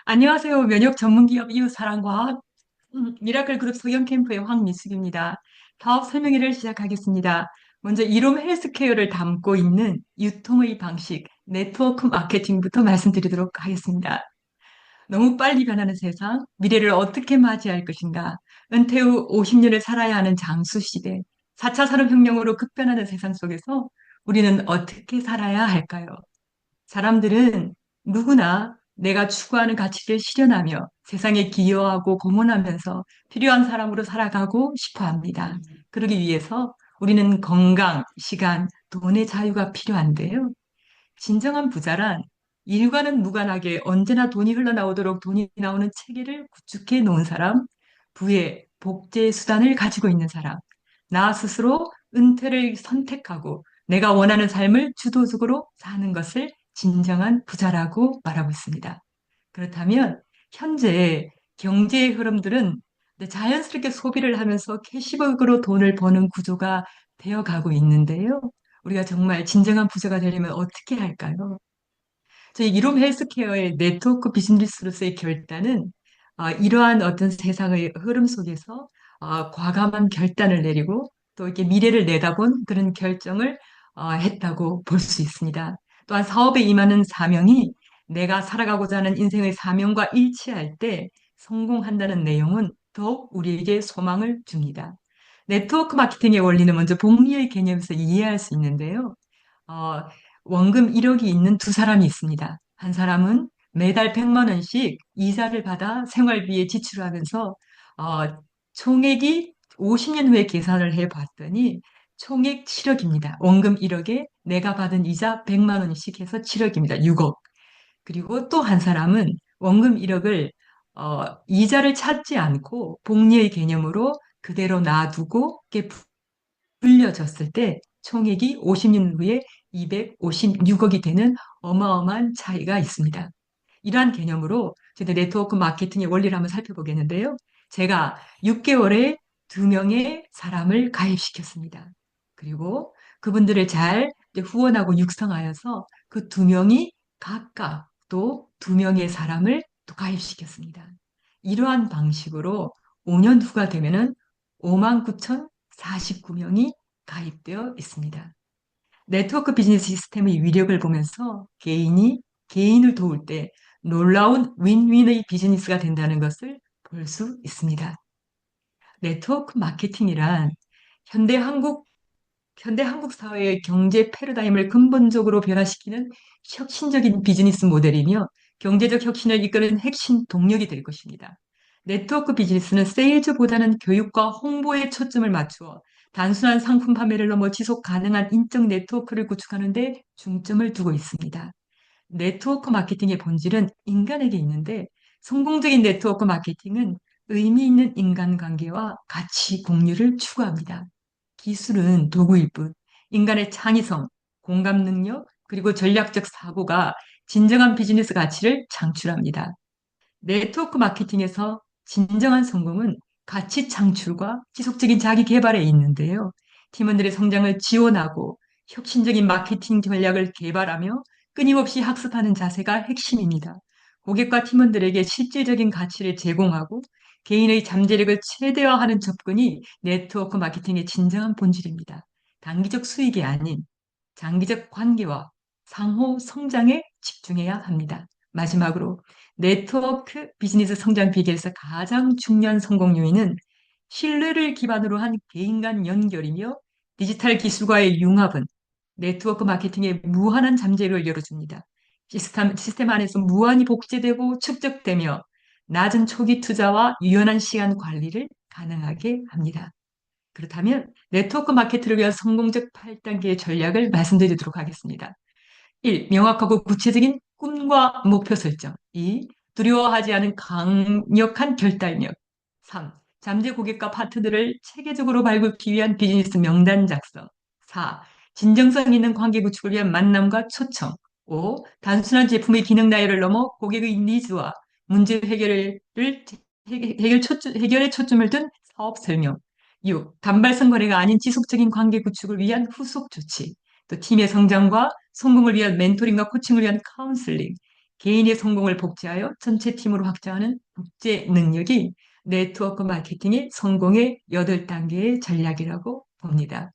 안녕하세요. 면역 전문기업 이웃사랑과학 미라클 그룹 소형 캠프의 황미숙입니다. 사업 설명회를 시작하겠습니다. 먼저 이롬 헬스케어를 담고 있는 유통의 방식, 네트워크 마케팅부터 말씀드리도록 하겠습니다. 너무 빨리 변하는 세상, 미래를 어떻게 맞이할 것인가, 은퇴 후 50년을 살아야 하는 장수 시대, 4차 산업혁명으로 급변하는 세상 속에서 우리는 어떻게 살아야 할까요? 사람들은 누구나 내가 추구하는 가치를 실현하며 세상에 기여하고 공헌하면서 필요한 사람으로 살아가고 싶어 합니다. 그러기 위해서 우리는 건강, 시간, 돈의 자유가 필요한데요. 진정한 부자란 일과는 무관하게 언제나 돈이 흘러나오도록 돈이 나오는 체계를 구축해 놓은 사람, 부의 복제 수단을 가지고 있는 사람, 나 스스로 은퇴를 선택하고 내가 원하는 삶을 주도적으로 사는 것을 진정한 부자라고 말하고 있습니다. 그렇다면 현재 경제의 흐름들은 자연스럽게 소비를 하면서 캐시백으로 돈을 버는 구조가 되어 가고 있는데요. 우리가 정말 진정한 부자가 되려면 어떻게 할까요? 저희 이롬 헬스케어의 네트워크 비즈니스로서의 결단은 이러한 어떤 세상의 흐름 속에서 과감한 결단을 내리고 또 이렇게 미래를 내다본 그런 결정을 했다고 볼 수 있습니다. 또한 사업에 임하는 사명이 내가 살아가고자 하는 인생의 사명과 일치할 때 성공한다는 내용은 더욱 우리에게 소망을 줍니다. 네트워크 마케팅의 원리는 먼저 복리의 개념에서 이해할 수 있는데요. 어, 원금 1억이 있는 두 사람이 있습니다. 한 사람은 매달 100만 원씩 이자를 받아 생활비에 지출하면서 어, 총액이 50년 후에 계산을 해봤더니 총액 7억입니다. 원금 1억에 내가 받은 이자 100만 원씩 해서 7억입니다. 6억. 그리고 또 한 사람은 원금 1억을 이자를 찾지 않고 복리의 개념으로 그대로 놔두고 이렇게 불려졌을 때 총액이 50년 후에 256억이 되는 어마어마한 차이가 있습니다. 이러한 개념으로 저희 네트워크 마케팅의 원리를 한번 살펴보겠는데요. 제가 6개월에 2명의 사람을 가입시켰습니다. 그리고 그분들을 잘 후원하고 육성하여서 그 2명이 각각 또 2명의 사람을 또 가입시켰습니다. 이러한 방식으로 5년 후가 되면은 59,049명이 가입되어 있습니다. 네트워크 비즈니스 시스템의 위력을 보면서 개인이 개인을 도울 때 놀라운 윈윈의 비즈니스가 된다는 것을 볼 수 있습니다. 네트워크 마케팅이란 현대 한국 현대 한국 사회의 경제 패러다임을 근본적으로 변화시키는 혁신적인 비즈니스 모델이며 경제적 혁신을 이끄는 핵심 동력이 될 것입니다. 네트워크 비즈니스는 세일즈보다는 교육과 홍보에 초점을 맞추어 단순한 상품 판매를 넘어 지속 가능한 인적 네트워크를 구축하는 데 중점을 두고 있습니다. 네트워크 마케팅의 본질은 인간에게 있는데 성공적인 네트워크 마케팅은 의미 있는 인간관계와 가치 공유를 추구합니다. 기술은 도구일 뿐 인간의 창의성, 공감 능력, 그리고 전략적 사고가 진정한 비즈니스 가치를 창출합니다. 네트워크 마케팅에서 진정한 성공은 가치 창출과 지속적인 자기 개발에 있는데요. 팀원들의 성장을 지원하고 혁신적인 마케팅 전략을 개발하며 끊임없이 학습하는 자세가 핵심입니다. 고객과 팀원들에게 실질적인 가치를 제공하고 개인의 잠재력을 최대화하는 접근이 네트워크 마케팅의 진정한 본질입니다. 단기적 수익이 아닌 장기적 관계와 상호 성장에 집중해야 합니다. 마지막으로 네트워크 비즈니스 성장 비결에서 가장 중요한 성공 요인은 신뢰를 기반으로 한 개인 간 연결이며 디지털 기술과의 융합은 네트워크 마케팅의 무한한 잠재력을 열어줍니다. 시스템 안에서 무한히 복제되고 축적되며 낮은 초기 투자와 유연한 시간 관리를 가능하게 합니다. 그렇다면 네트워크 마케팅을 위한 성공적 8단계의 전략을 말씀드리도록 하겠습니다. 1. 명확하고 구체적인 꿈과 목표 설정. 2. 두려워하지 않은 강력한 결단력. 3. 잠재 고객과 파트너를 체계적으로 발굴하기 위한 비즈니스 명단 작성. 4. 진정성 있는 관계 구축을 위한 만남과 초청. 5. 단순한 제품의 기능 나열을 넘어 고객의 니즈와 문제 해결에 초점을 둔 사업 설명. 6. 단발성 거래가 아닌 지속적인 관계 구축을 위한 후속 조치. 또 팀의 성장과 성공을 위한 멘토링과 코칭을 위한 카운슬링, 개인의 성공을 복제하여 전체 팀으로 확장하는 복제 능력이 네트워크 마케팅의 성공의 8단계의 전략이라고 봅니다.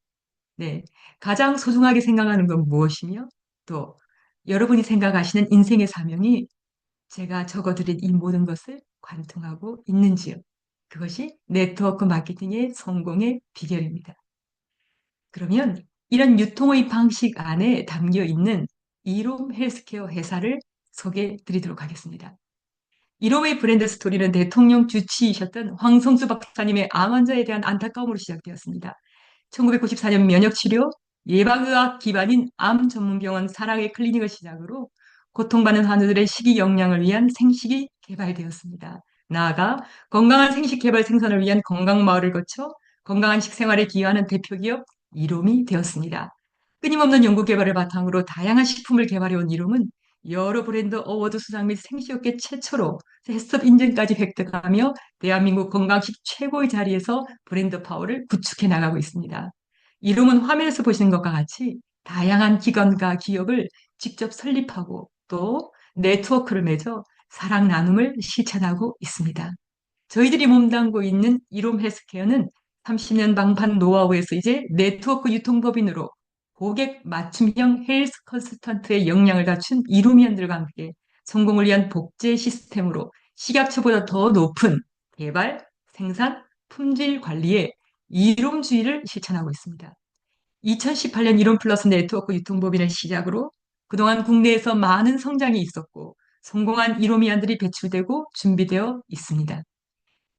네. 가장 소중하게 생각하는 건 무엇이며 또 여러분이 생각하시는 인생의 사명이 제가 적어드린 이 모든 것을 관통하고 있는지요. 그것이 네트워크 마케팅의 성공의 비결입니다. 그러면 이런 유통의 방식 안에 담겨 있는 이롬 헬스케어 회사를 소개해 드리도록 하겠습니다. 이롬의 브랜드 스토리는 대통령 주치이셨던 황성수 박사님의 암 환자에 대한 안타까움으로 시작되었습니다. 1994년 면역치료, 예방의학 기반인 암 전문병원 사랑의 클리닉을 시작으로 고통받는 환우들의 식이 영양을 위한 생식이 개발되었습니다. 나아가 건강한 생식 개발 생산을 위한 건강마을을 거쳐 건강한 식생활에 기여하는 대표기업 이롬이 되었습니다. 끊임없는 연구 개발을 바탕으로 다양한 식품을 개발해온 이롬은 여러 브랜드 어워드 수상 및 생식업계 최초로 세스톱 인증까지 획득하며 대한민국 건강식 최고의 자리에서 브랜드 파워를 구축해 나가고 있습니다. 이름은 화면에서 보시는 것과 같이 다양한 기관과 기업을 직접 설립하고 또 네트워크를 맺어 사랑 나눔을 실천하고 있습니다. 저희들이 몸담고 있는 이롬 헬스케어는 30년 방판 노하우에서 이제 네트워크 유통법인으로 고객 맞춤형 헬스 컨설턴트의 역량을 갖춘 이로미안들과 함께 성공을 위한 복제 시스템으로 식약처보다 더 높은 개발, 생산, 품질 관리에 이롬주의를 실천하고 있습니다. 2018년 이론 플러스 네트워크 유통법인을 시작으로 그동안 국내에서 많은 성장이 있었고 성공한 이로미안들이 배출되고 준비되어 있습니다.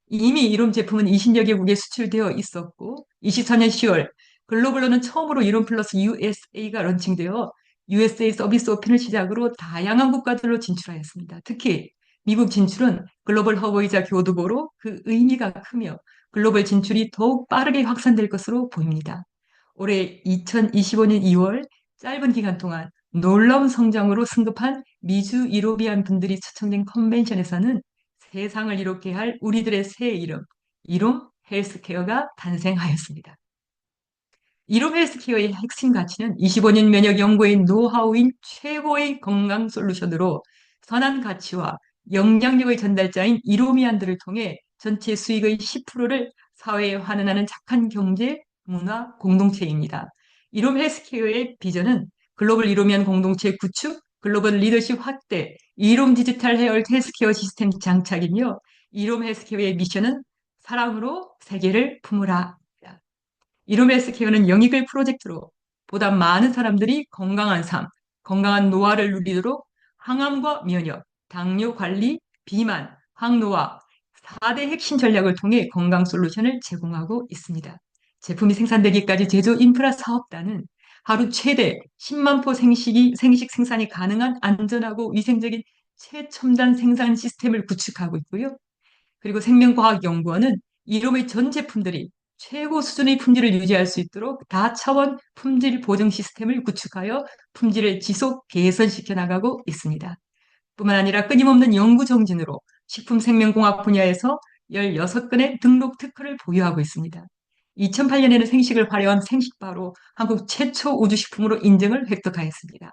이미 이론 제품은 20여 개국에 수출되어 있었고 24년 10월 글로벌로는 처음으로 이론 플러스 USA가 런칭되어 USA 서비스 오픈을 시작으로 다양한 국가들로 진출하였습니다. 특히 미국 진출은 글로벌 허브이자 교두보로 그 의미가 크며 글로벌 진출이 더욱 빠르게 확산될 것으로 보입니다. 올해 2025년 2월 짧은 기간 동안 놀라운 성장으로 승급한 미주 이로비안 분들이 초청된 컨벤션에서는 세상을 이롭게 할 우리들의 새 이름, 이롬 헬스케어가 탄생하였습니다. 이롬 헬스케어의 핵심 가치는 25년 면역 연구의 노하우인 최고의 건강 솔루션으로 선한 가치와 영향력의 전달자인 이로미안들을 통해 전체 수익의 10%를 사회에 환원하는 착한 경제, 문화 공동체입니다. 이롬 헬스케어의 비전은 글로벌 이로미안 공동체 구축, 글로벌 리더십 확대, 이롬 디지털 헬스케어 시스템 장착이며 이롬 헬스케어의 미션은 사랑으로 세계를 품으라. 이로메스 케어는 영익을 프로젝트로 보다 많은 사람들이 건강한 삶, 건강한 노화를 누리도록 항암과 면역, 당뇨 관리, 비만, 항노화 4대 핵심 전략을 통해 건강 솔루션을 제공하고 있습니다. 제품이 생산되기까지 제조 인프라 사업단은 하루 최대 10만 포 생식 생산이 가능한 안전하고 위생적인 최첨단 생산 시스템을 구축하고 있고요. 그리고 생명과학연구원은 이름의 전 제품들이 최고 수준의 품질을 유지할 수 있도록 다차원 품질 보증 시스템을 구축하여 품질을 지속 개선시켜 나가고 있습니다. 뿐만 아니라 끊임없는 연구 정진으로 식품 생명공학 분야에서 16건의 등록 특허를 보유하고 있습니다. 2008년에는 생식을 활용한 생식바로 한국 최초 우주식품으로 인증을 획득하였습니다.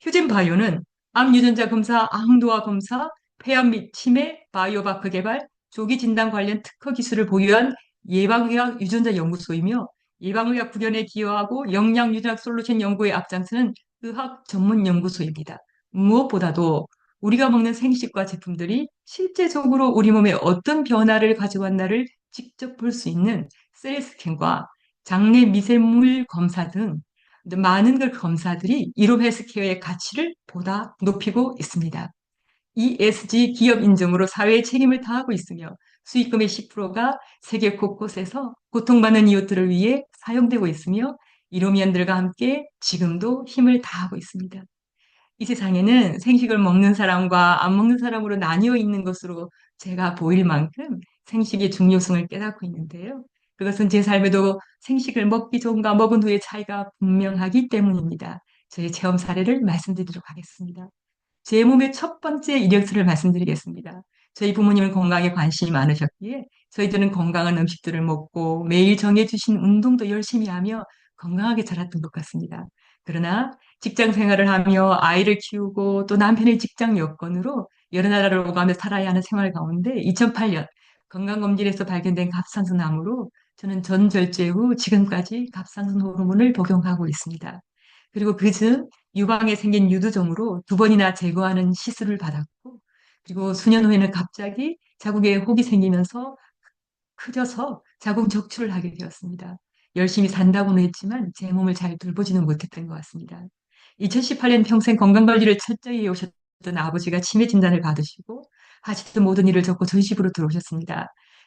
휴진 바이오는 암 유전자 검사, 항노화 검사, 폐암 및 치매, 바이오바크 개발, 조기 진단 관련 특허 기술을 보유한 예방의학 유전자 연구소이며 예방의학 구현에 기여하고 영양 유전학 솔루션 연구에 앞장서는 의학 전문 연구소입니다. 무엇보다도 우리가 먹는 생식과 제품들이 실제적으로 우리 몸에 어떤 변화를 가져왔나를 직접 볼 수 있는 셀 스캔과 장내 미생물 검사 등 많은 그 검사들이 이롬 헬스케어의 가치를 보다 높이고 있습니다. ESG 기업 인증으로 사회의 책임을 다하고 있으며 수익금의 10%가 세계 곳곳에서 고통받는 이웃들을 위해 사용되고 있으며 이로미안들과 함께 지금도 힘을 다하고 있습니다. 이 세상에는 생식을 먹는 사람과 안 먹는 사람으로 나뉘어 있는 것으로 제가 보일 만큼 생식의 중요성을 깨닫고 있는데요. 그것은 제 삶에도 생식을 먹기 전과 먹은 후의 차이가 분명하기 때문입니다. 저의 체험 사례를 말씀드리도록 하겠습니다. 제 몸의 첫 번째 이력서를 말씀드리겠습니다. 저희 부모님은 건강에 관심이 많으셨기에 저희들은 건강한 음식들을 먹고 매일 정해주신 운동도 열심히 하며 건강하게 자랐던 것 같습니다. 그러나 직장 생활을 하며 아이를 키우고 또 남편의 직장 여건으로 여러 나라를 오가며 살아야 하는 생활 가운데 2008년 건강검진에서 발견된 갑상선암으로 저는 전절제 후 지금까지 갑상선 호르몬을 복용하고 있습니다. 그리고 그중 유방에 생긴 유두종으로 두 번이나 제거하는 시술을 받았고, 그리고 수년 후에는 갑자기 자궁에 혹이 생기면서 커져서 자궁 적출을 하게 되었습니다. 열심히 산다고는 했지만 제 몸을 잘 돌보지는 못했던 것 같습니다. 2018년 평생 건강관리를 철저히 해오셨던 아버지가 치매 진단을 받으시고 하시던 모든 일을 접고 저희 집으로 들어오셨습니다.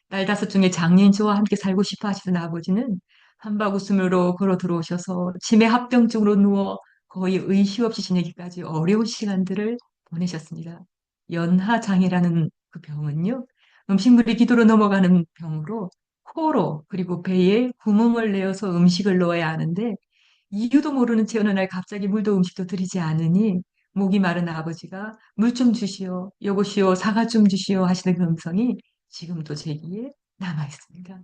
딸 다섯 중에 장애인 저와 함께 살고 싶어 하시던 아버지는 한박 웃음으로 걸어 들어오셔서 치매 합병증으로 누워 거의 의식 없이 지내기까지 어려운 시간들을 보내셨습니다. 연하장애라는 그 병은요, 음식물이 기도로 넘어가는 병으로 코로 그리고 배에 구멍을 내어서 음식을 넣어야 하는데 이유도 모르는 채 어느 날 갑자기 물도 음식도 들이지 않으니 목이 마른 아버지가 물 좀 주시오, 여보시오, 사과 좀 주시오 하시는 그 음성이 지금도 제 귀에 남아 있습니다.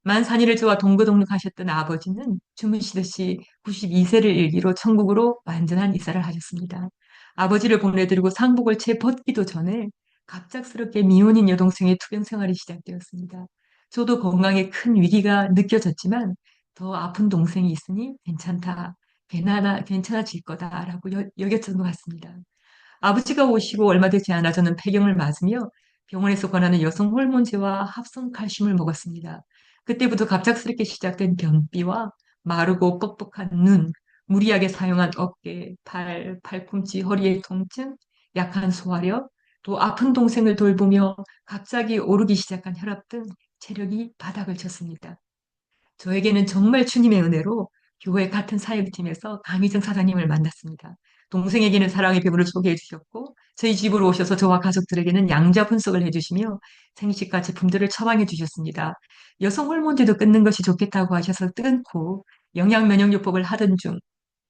만산일을 저와 동거동락하셨던 아버지는 주무시듯이 92세를 일기로 천국으로 완전한 이사를 하셨습니다. 아버지를 보내드리고 상복을 채 벗기도 전에 갑작스럽게 미혼인 여동생의 투병 생활이 시작되었습니다. 저도 건강에 큰 위기가 느껴졌지만 더 아픈 동생이 있으니 괜찮다, 괜찮아질 거다라고 여겼던 것 같습니다. 아버지가 오시고 얼마 되지 않아 저는 폐경을 맞으며 병원에서 권하는 여성 호르몬제와 합성 칼슘을 먹었습니다. 그때부터 갑작스럽게 시작된 변비와 마르고 뻑뻑한 눈, 무리하게 사용한 어깨, 팔, 팔꿈치, 허리의 통증, 약한 소화력, 또 아픈 동생을 돌보며 갑자기 오르기 시작한 혈압 등 체력이 바닥을 쳤습니다. 저에게는 정말 주님의 은혜로 교회 같은 사역팀에서 강희정 사장님을 만났습니다. 동생에게는 사랑의 배분을 소개해 주셨고 저희 집으로 오셔서 저와 가족들에게는 양자 분석을 해주시며 생식과 제품들을 처방해 주셨습니다. 여성 호르몬제도 끊는 것이 좋겠다고 하셔서 끊고 영양 면역요법을 하던 중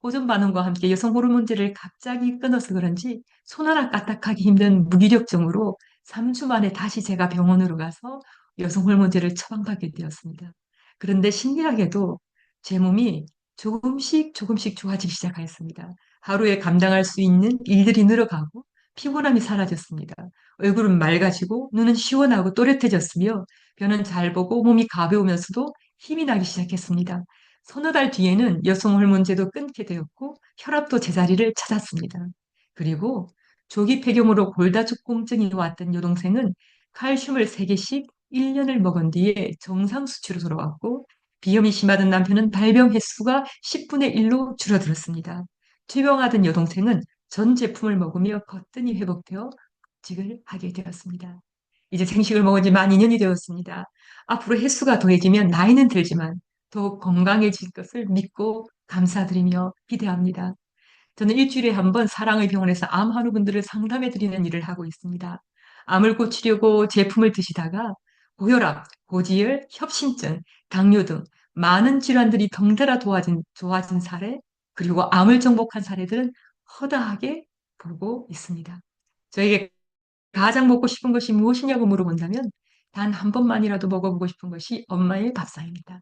호전 반응과 함께 여성 호르몬제를 갑자기 끊어서 그런지 손 하나 까딱하기 힘든 무기력증으로 3주 만에 다시 제가 병원으로 가서 여성 호르몬제를 처방받게 되었습니다. 그런데 신기하게도 제 몸이 조금씩 조금씩 좋아지기 시작하였습니다. 하루에 감당할 수 있는 일들이 늘어가고 피곤함이 사라졌습니다. 얼굴은 맑아지고 눈은 시원하고 또렷해졌으며 변은 잘 보고 몸이 가벼우면서도 힘이 나기 시작했습니다. 서너 달 뒤에는 여성 호르몬제도 끊게 되었고 혈압도 제자리를 찾았습니다. 그리고 조기 폐경으로 골다공증이 왔던 여동생은 칼슘을 3개씩 1년을 먹은 뒤에 정상 수치로 돌아왔고 비염이 심하던 남편은 발병 횟수가 10분의 1로 줄어들었습니다. 투병하던 여동생은 전 제품을 먹으며 거뜬히 회복되어 직을 하게 되었습니다. 이제 생식을 먹은 지 만 2년이 되었습니다. 앞으로 횟수가 더해지면 나이는 들지만 더욱 건강해질 것을 믿고 감사드리며 기대합니다. 저는 일주일에 한 번 사랑의 병원에서 암 환우분들을 상담해 드리는 일을 하고 있습니다. 암을 고치려고 제품을 드시다가 고혈압, 고지혈, 협심증, 당뇨 등 많은 질환들이 덩달아 좋아진 사례, 그리고 암을 정복한 사례들은 허다하게 보고 있습니다. 저에게 가장 먹고 싶은 것이 무엇이냐고 물어본다면 단 한 번만이라도 먹어보고 싶은 것이 엄마의 밥상입니다.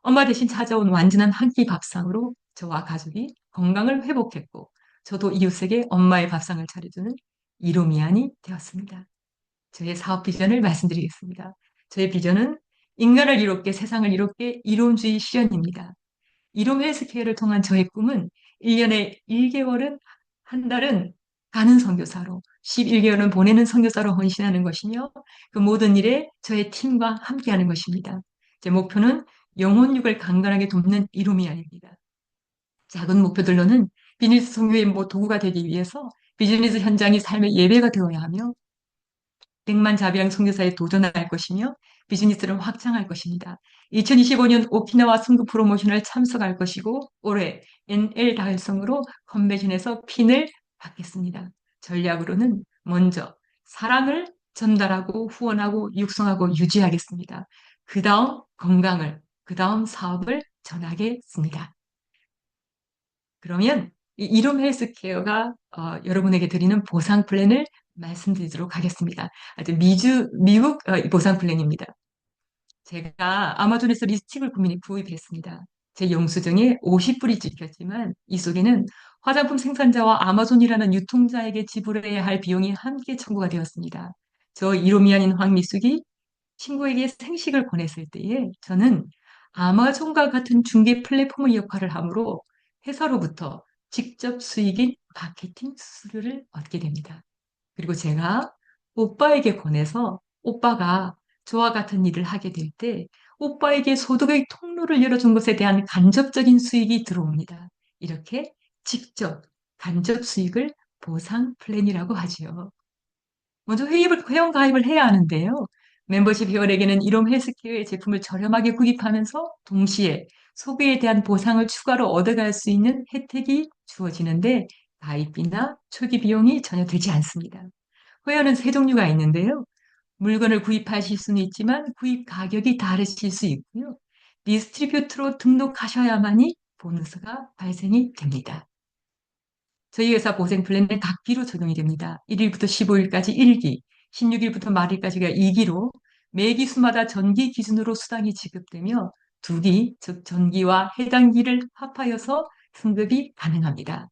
엄마 대신 찾아온 완전한 한 끼 밥상으로 저와 가족이 건강을 회복했고 저도 이웃에게 엄마의 밥상을 차려주는 이로미안이 되었습니다. 저의 사업 비전을 말씀드리겠습니다. 저의 비전은 인간을 이롭게 세상을 이롭게 이론주의 실현입니다. 이롬 헬스케어를 통한 저의 꿈은 1년에 1개월은 한 달은 가는 선교사로 11개월은 보내는 선교사로 헌신하는 것이며 그 모든 일에 저의 팀과 함께하는 것입니다. 제 목표는 영혼육을 강건하게 돕는 이름이 아닙니다. 작은 목표들로는 비즈니스 성교의 도구가 되기 위해서 비즈니스 현장이 삶의 예배가 되어야 하며 백만자비랑 선교사에 도전할 것이며 비즈니스를 확장할 것입니다. 2025년 오키나와 선교 프로모션을 참석할 것이고 올해 NL 달성으로 컨벤션에서 핀을 받겠습니다. 전략으로는 먼저 사랑을 전달하고 후원하고 육성하고 유지하겠습니다. 그 다음 건강을, 그 다음 사업을 전하겠습니다. 그러면 이 이름 헬스케어가 여러분에게 드리는 보상 플랜을 말씀드리도록 하겠습니다. 아주 미국 보상 플랜입니다. 제가 아마존에서 립스틱을 구입했습니다. 제 영수증에 50불이 찍혔지만 이 속에는 화장품 생산자와 아마존이라는 유통자에게 지불해야 할 비용이 함께 청구가 되었습니다. 저 이로미아닌 황미숙이 친구에게 생식을 권했을 때에 저는 아마존과 같은 중개 플랫폼의 역할을 하므로 회사로부터 직접 수익인 마케팅 수수료를 얻게 됩니다. 그리고 제가 오빠에게 권해서 오빠가 저와 같은 일을 하게 될 때 오빠에게 소득의 통로를 열어준 것에 대한 간접적인 수익이 들어옵니다. 이렇게 직접 간접 수익을 보상 플랜이라고 하지요. 먼저 회원 가입을 해야 하는데요. 멤버십 회원에게는 이롬 헬스케어의 제품을 저렴하게 구입하면서 동시에 소비에 대한 보상을 추가로 얻어갈 수 있는 혜택이 주어지는데 가입비나 초기 비용이 전혀 들지 않습니다. 회원은 세 종류가 있는데요. 물건을 구입하실 수는 있지만 구입 가격이 다르실 수 있고요. 디스트리뷰트로 등록하셔야만이 보너스가 발생이 됩니다. 저희 회사 보생 플랜은 각기로 적용이 됩니다. 1일부터 15일까지 1기, 16일부터 말일까지가 2기로 매기 수마다 전기 기준으로 수당이 지급되며 2기, 즉 전기와 해당 기를 합하여서 승급이 가능합니다.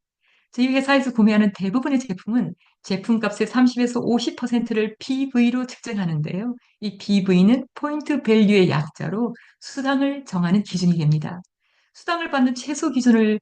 저희 회사에서 구매하는 대부분의 제품은 제품값의 30에서 50%를 PV로 측정하는데요. 이 PV는 포인트 밸류의 약자로 수당을 정하는 기준이 됩니다. 수당을 받는 최소 기준을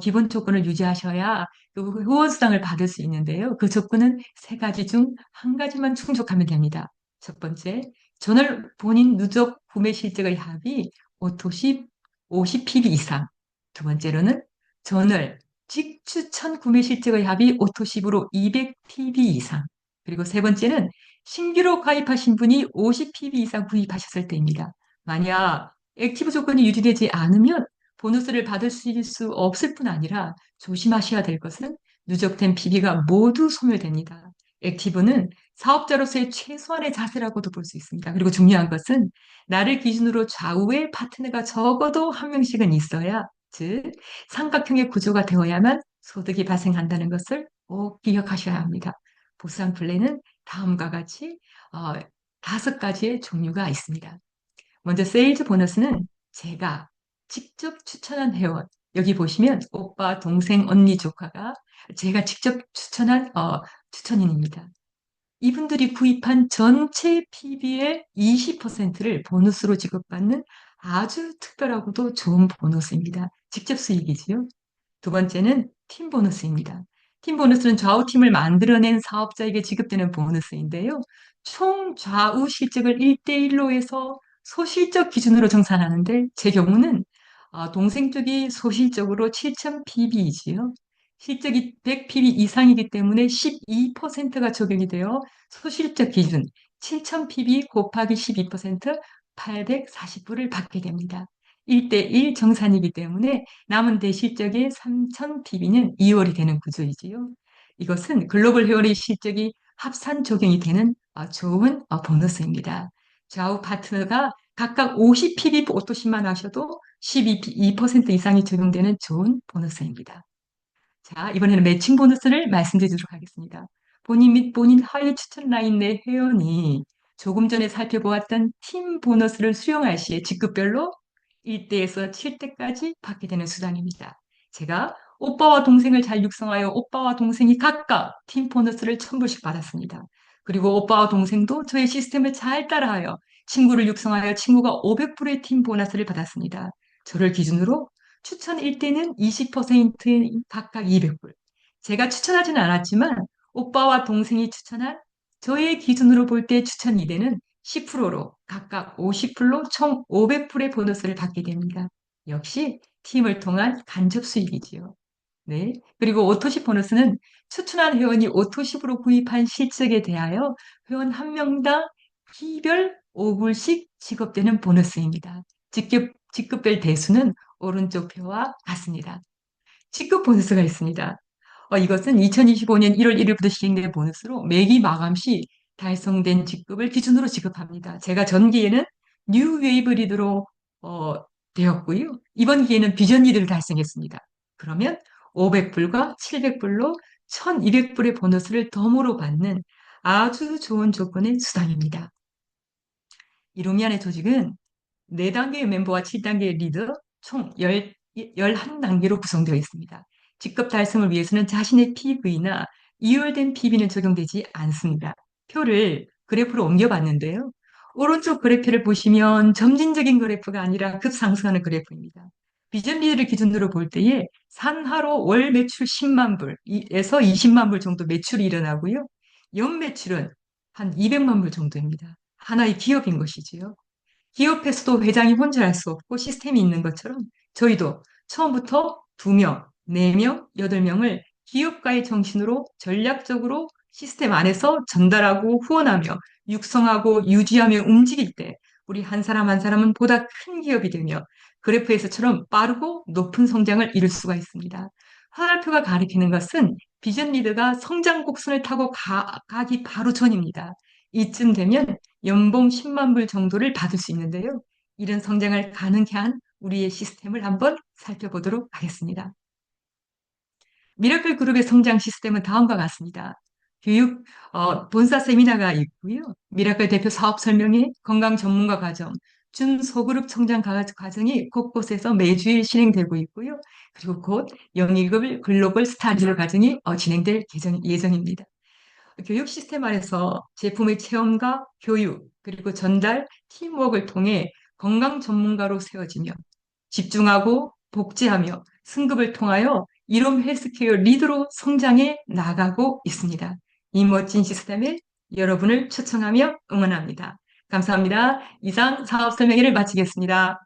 기본 조건을 유지하셔야 그 후원 수당을 받을 수 있는데요. 그 조건은 세 가지 중 한 가지만 충족하면 됩니다. 첫 번째, 전월 본인 누적 구매 실적의 합이 오토시 50PB 이상. 두 번째로는 전월 직추천 구매 실적의 합이 오토십으로 200PB 이상. 그리고 세 번째는 신규로 가입하신 분이 50PB 이상 구입하셨을 때입니다. 만약 액티브 조건이 유지되지 않으면 보너스를 받을 수 없을 뿐 아니라 조심하셔야 될 것은 누적된 PB가 모두 소멸됩니다. 액티브는 사업자로서의 최소한의 자세라고도 볼 수 있습니다. 그리고 중요한 것은 나를 기준으로 좌우에 파트너가 적어도 한 명씩은 있어야, 즉 삼각형의 구조가 되어야만 소득이 발생한다는 것을 꼭 기억하셔야 합니다. 보상 플랜은 다음과 같이 어, 5가지의 종류가 있습니다. 먼저 세일즈 보너스는 제가 직접 추천한 회원, 여기 보시면 오빠, 동생, 언니, 조카가 제가 직접 추천한 추천인입니다. 이분들이 구입한 전체 PB의 20%를 보너스로 지급받는 아주 특별하고도 좋은 보너스입니다. 직접 수익이지요. 두 번째는 팀 보너스입니다. 팀 보너스는 좌우팀을 만들어낸 사업자에게 지급되는 보너스인데요. 총 좌우 실적을 1대1로 해서 소실적 기준으로 정산하는데 제 경우는 동생 쪽이 소실적으로 7,000 pp이지요. 실적이 100 pp 이상이기 때문에 12%가 적용이 되어 소실적 기준 7,000 pp 곱하기 12% 840불을 받게 됩니다. 1대1 정산이기 때문에 남은 대실적의 3,000 pp는 2월이 되는 구조이지요. 이것은 글로벌 회원의 실적이 합산 적용이 되는 좋은 보너스입니다. 좌우 파트너가 각각 50 pp 오토십만 하셔도 12% 이상이 적용되는 좋은 보너스입니다. 자, 이번에는 매칭 보너스를 말씀드리도록 하겠습니다. 본인 및 본인 하위 추천 라인 내 회원이 조금 전에 살펴보았던 팀 보너스를 수령할 시에 직급별로 1대에서 7대까지 받게 되는 수당입니다. 제가 오빠와 동생을 잘 육성하여 오빠와 동생이 각각 팀 보너스를 1,000불씩 받았습니다. 그리고 오빠와 동생도 저의 시스템을 잘 따라하여 친구를 육성하여 친구가 500불의 팀 보너스를 받았습니다. 저를 기준으로 추천 1대는 20% 각각 200불. 제가 추천하지는 않았지만 오빠와 동생이 추천한 저의 기준으로 볼 때 추천 2대는 10%로 각각 50불로 총 500불의 보너스를 받게 됩니다. 역시 팀을 통한 간접 수익이지요. 네. 그리고 오토십 보너스는 추천한 회원이 오토십으로 구입한 실적에 대하여 회원 한 명당 기별 5불씩 지급되는 보너스입니다. 직급별 대수는 오른쪽 표와 같습니다. 직급 보너스가 있습니다. 이것은 2025년 1월 1일부터 시행된 보너스로 매기 마감 시 달성된 직급을 기준으로 지급합니다. 제가 전기에는 뉴 웨이브 리드로 되었고요. 이번 기회는 비전 리드를 달성했습니다. 그러면 500불과 700불로 1200불의 보너스를 덤으로 받는 아주 좋은 조건의 수당입니다. 이로미안의 조직은 4단계의 멤버와 7단계의 리더 총 11단계로 구성되어 있습니다. 직급 달성을 위해서는 자신의 PV나 이율된 PB는 적용되지 않습니다. 표를 그래프로 옮겨봤는데요. 오른쪽 그래프를 보시면 점진적인 그래프가 아니라 급상승하는 그래프입니다. 비전리드를 기준으로 볼 때에 산하로 월 매출 10만 불에서 20만 불 정도 매출이 일어나고요. 연 매출은 한 200만 불 정도입니다. 하나의 기업인 것이지요. 기업에서도 회장이 혼자 할 수 없고 시스템이 있는 것처럼 저희도 처음부터 2명, 4명, 8명을 기업가의 정신으로 전략적으로 시스템 안에서 전달하고 후원하며 육성하고 유지하며 움직일 때 우리 한 사람 한 사람은 보다 큰 기업이 되며 그래프에서처럼 빠르고 높은 성장을 이룰 수가 있습니다. 화살표가 가리키는 것은 비전 리더가 성장 곡선을 타고 가기 바로 전입니다. 이쯤 되면 연봉 10만 불 정도를 받을 수 있는데요. 이런 성장을 가능케 한 우리의 시스템을 한번 살펴보도록 하겠습니다. 미라클 그룹의 성장 시스템은 다음과 같습니다. 교육, 본사 세미나가 있고요. 미라클 대표 사업 설명회, 건강 전문가 과정, 준소그룹 성장 과정이 곳곳에서 매주일 진행되고 있고요. 그리고 곧 영일급 글로벌 스타 리더 과정이 진행될 예정입니다. 교육 시스템 안에서 제품의 체험과 교육, 그리고 전달, 팀워크를 통해 건강 전문가로 세워지며 집중하고 복제하며 승급을 통하여 이롬 헬스케어 리더로 성장해 나가고 있습니다. 이 멋진 시스템에 여러분을 초청하며 응원합니다. 감사합니다. 이상 사업 설명회를 마치겠습니다.